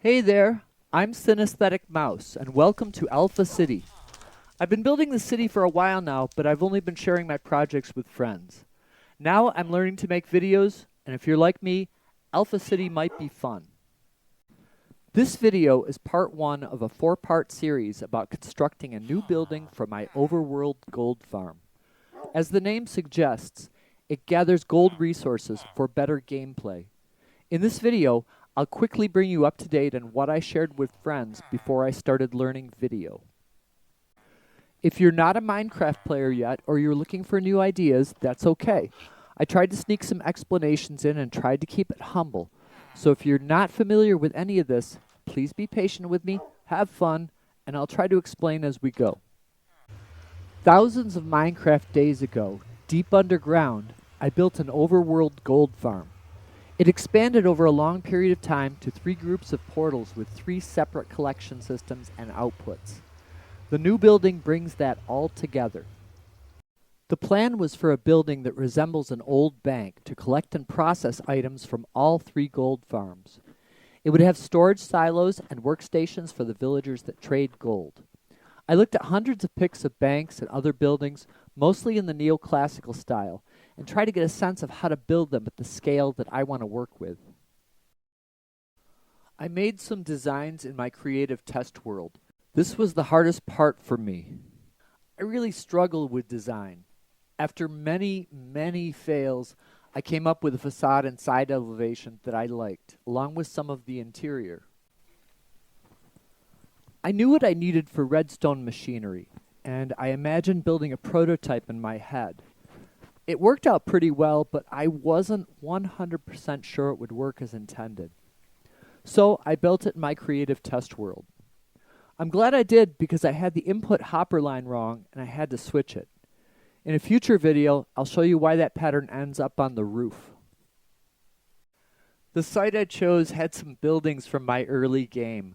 Hey there, I'm Synesthetic Mouse, and welcome to Alpha City. I've been building the city for a while now, but I've only been sharing my projects with friends. Now I'm learning to make videos, and if you're like me, Alpha City might be fun. This video is part one of a 4-part series about constructing a new building for my overworld gold farm. As the name suggests, it gathers gold resources for better gameplay. In this video, I'll quickly bring you up to date on what I shared with friends before I started learning video. If you're not a Minecraft player yet, or you're looking for new ideas, that's okay. I tried to sneak some explanations in and tried to keep it humble. So if you're not familiar with any of this, please be patient with me, have fun, and I'll try to explain as we go. Thousands of Minecraft days ago, deep underground, I built an overworld gold farm. It expanded over a long period of time to 3 groups of portals with 3 separate collection systems and outputs. The new building brings that all together. The plan was for a building that resembles an old bank to collect and process items from all 3 gold farms. It would have storage silos and workstations for the villagers that trade gold. I looked at hundreds of pics of banks and other buildings, mostly in the neoclassical style, and try to get a sense of how to build them at the scale that I want to work with. I made some designs in my creative test world. This was the hardest part for me. I really struggled with design. After many fails, I came up with a facade and side elevation that I liked, along with some of the interior. I knew what I needed for redstone machinery, and I imagined building a prototype in my head. It worked out pretty well, but I wasn't 100% sure it would work as intended. So I built it in my creative test world. I'm glad I did because I had the input hopper line wrong and I had to switch it. In a future video, I'll show you why that pattern ends up on the roof. The site I chose had some buildings from my early game.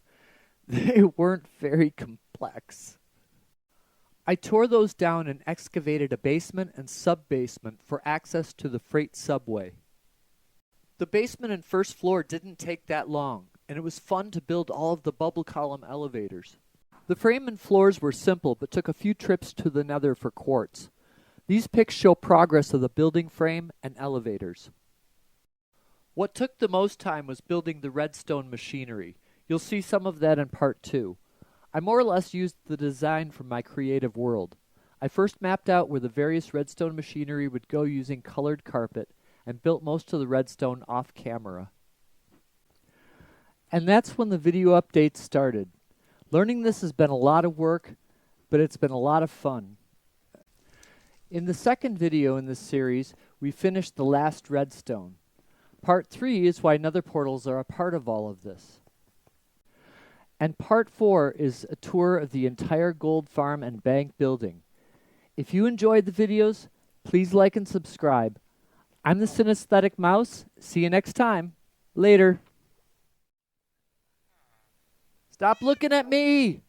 They weren't very complex. I tore those down and excavated a basement and sub-basement for access to the freight subway. The basement and first floor didn't take that long, and it was fun to build all of the bubble column elevators. The frame and floors were simple, but took a few trips to the Nether for quartz. These pics show progress of the building frame and elevators. What took the most time was building the redstone machinery. You'll see some of that in part 2. I more or less used the design from my creative world. I first mapped out where the various redstone machinery would go using colored carpet and built most of the redstone off camera. And that's when the video updates started. Learning this has been a lot of work, but it's been a lot of fun. In the second video in this series, we finished the last redstone. Part 3 is why Nether Portals are a part of all of this. And part 4 is a tour of the entire gold farm and bank building. If you enjoyed the videos, please like and subscribe. I'm the Synesthetic Mouse. See you next time. Later. Stop looking at me!